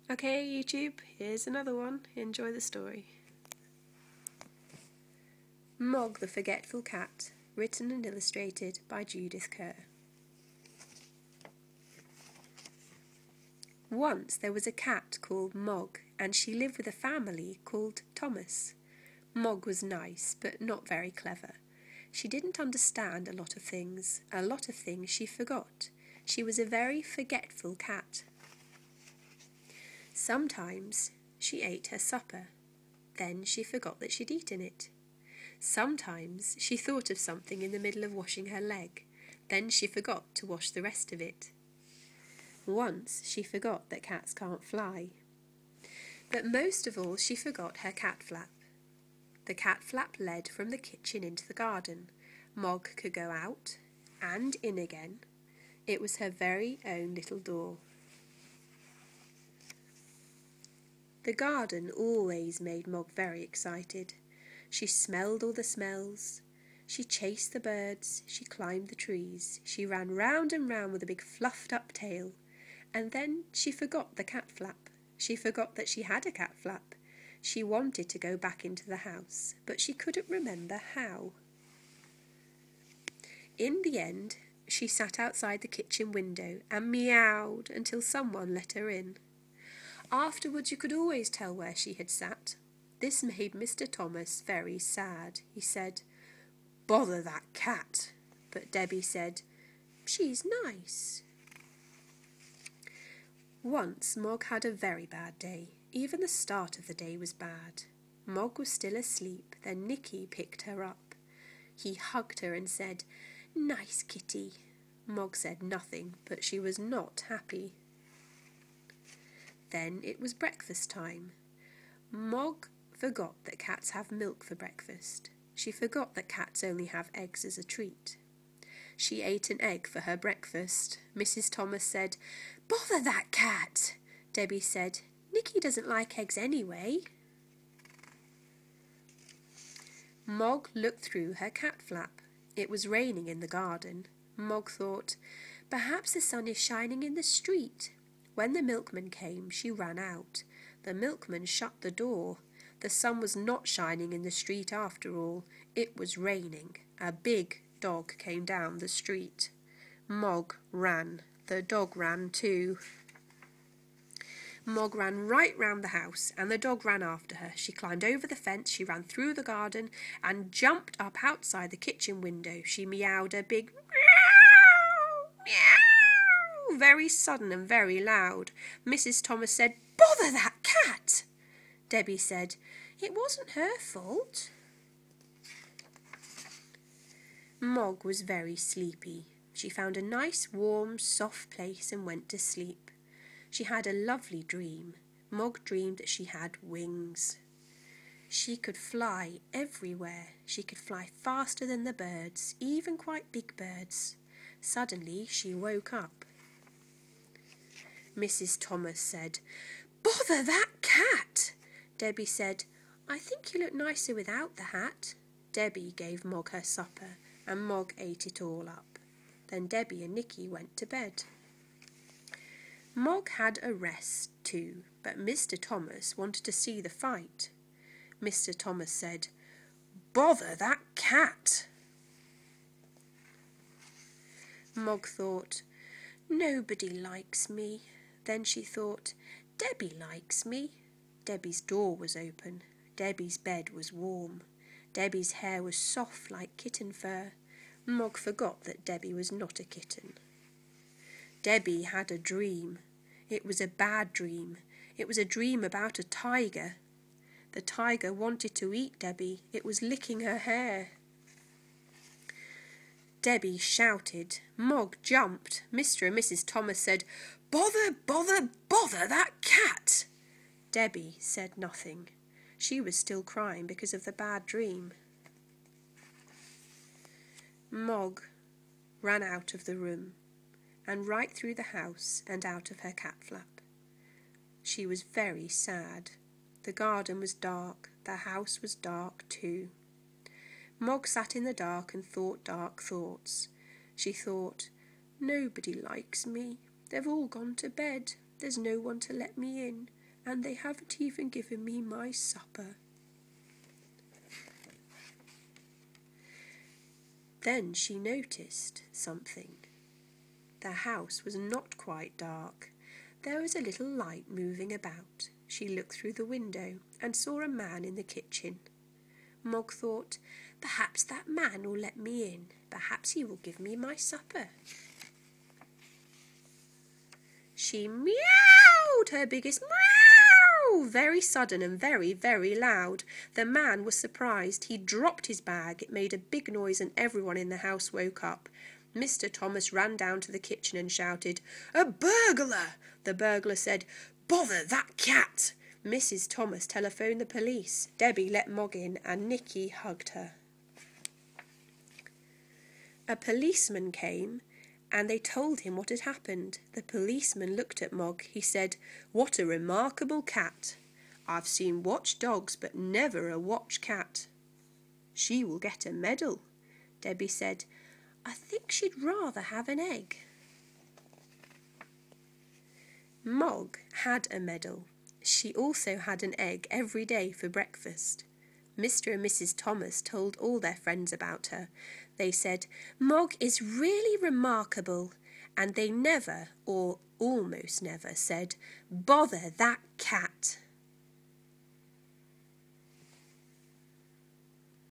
Okay, YouTube, here's another one. Enjoy the story. Mog the Forgetful Cat, written and illustrated by Judith Kerr. Once there was a cat called Mog, and she lived with a family called Thomas. Mog was nice, but not very clever. She didn't understand a lot of things. A lot of things she forgot. She was a very forgetful cat. Sometimes she ate her supper. Then she forgot that she'd eaten it. Sometimes she thought of something in the middle of washing her leg. Then she forgot to wash the rest of it. Once she forgot that cats can't fly. But most of all she forgot her cat flap. The cat flap led from the kitchen into the garden. Mog could go out and in again. It was her very own little door. The garden always made Mog very excited. She smelled all the smells. She chased the birds. She climbed the trees. She ran round and round with a big fluffed up tail. And then she forgot the cat flap. She forgot that she had a cat flap. She wanted to go back into the house, but she couldn't remember how. In the end, she sat outside the kitchen window and meowed until someone let her in. Afterwards you could always tell where she had sat. This made Mr. Thomas very sad. He said, "Bother that cat." But Debbie said, "She's nice." Once Mog had a very bad day. Even the start of the day was bad. Mog was still asleep. Then Nicky picked her up. He hugged her and said, "Nice kitty." Mog said nothing, but she was not happy. Then it was breakfast time. Mog forgot that cats have milk for breakfast. She forgot that cats only have eggs as a treat. She ate an egg for her breakfast. Mrs. Thomas said, "Bother that cat." Debbie said, "Nicky doesn't like eggs anyway." Mog looked through her cat flap. It was raining in the garden. Mog thought, "Perhaps the sun is shining in the street." When the milkman came, she ran out. The milkman shut the door. The sun was not shining in the street after all. It was raining. A big dog came down the street. Mog ran. The dog ran too. Mog ran right round the house, and the dog ran after her. She climbed over the fence, she ran through the garden, and jumped up outside the kitchen window. She meowed a big meow, meow, very sudden and very loud. Mrs. Thomas said, "Bother that cat." Debbie said, "It wasn't her fault." Mog was very sleepy. She found a nice, warm, soft place and went to sleep. She had a lovely dream. Mog dreamed that she had wings. She could fly everywhere. She could fly faster than the birds, even quite big birds. Suddenly she woke up. Mrs. Thomas said, "Bother that cat." Debbie said, "I think you look nicer without the hat." Debbie gave Mog her supper, and Mog ate it all up. Then Debbie and Nicky went to bed. Mog had a rest too, but Mr. Thomas wanted to see the fight. Mr. Thomas said, "Bother that cat." Mog thought, "Nobody likes me." Then she thought, "Debbie likes me." Debbie's door was open. Debbie's bed was warm. Debbie's hair was soft like kitten fur. Mog forgot that Debbie was not a kitten. Debbie had a dream. It was a bad dream. It was a dream about a tiger. The tiger wanted to eat Debbie. It was licking her hair. Debbie shouted. Mog jumped. Mr. and Mrs. Thomas said, "Bother, bother, bother that cat." Debbie said nothing. She was still crying because of the bad dream. Mog ran out of the room and right through the house and out of her cat flap. She was very sad. The garden was dark. The house was dark too. Mog sat in the dark and thought dark thoughts. She thought, "Nobody likes me. They've all gone to bed. There's no one to let me in. and they haven't even given me my supper." Then she noticed something. The house was not quite dark. There was a little light moving about. She looked through the window and saw a man in the kitchen. Mog thought, "Perhaps that man will let me in. Perhaps he will give me my supper." She meowed her biggest meow, very sudden and very, very loud. The man was surprised. He dropped his bag. It made a big noise and everyone in the house woke up. Mr. Thomas ran down to the kitchen and shouted, "A burglar!" The burglar said, "Bother that cat!" Mrs. Thomas telephoned the police. Debbie let Mog in and Nicky hugged her. A policeman came and they told him what had happened. The policeman looked at Mog. He said, "What a remarkable cat. I've seen watch dogs but never a watch cat." "She will get a medal." Debbie said, "I think she'd rather have an egg." Mog had a medal. She also had an egg every day for breakfast. Mr. and Mrs. Thomas told all their friends about her. They said, "Mog is really remarkable," and they never, or almost never, said, "Bother that cat."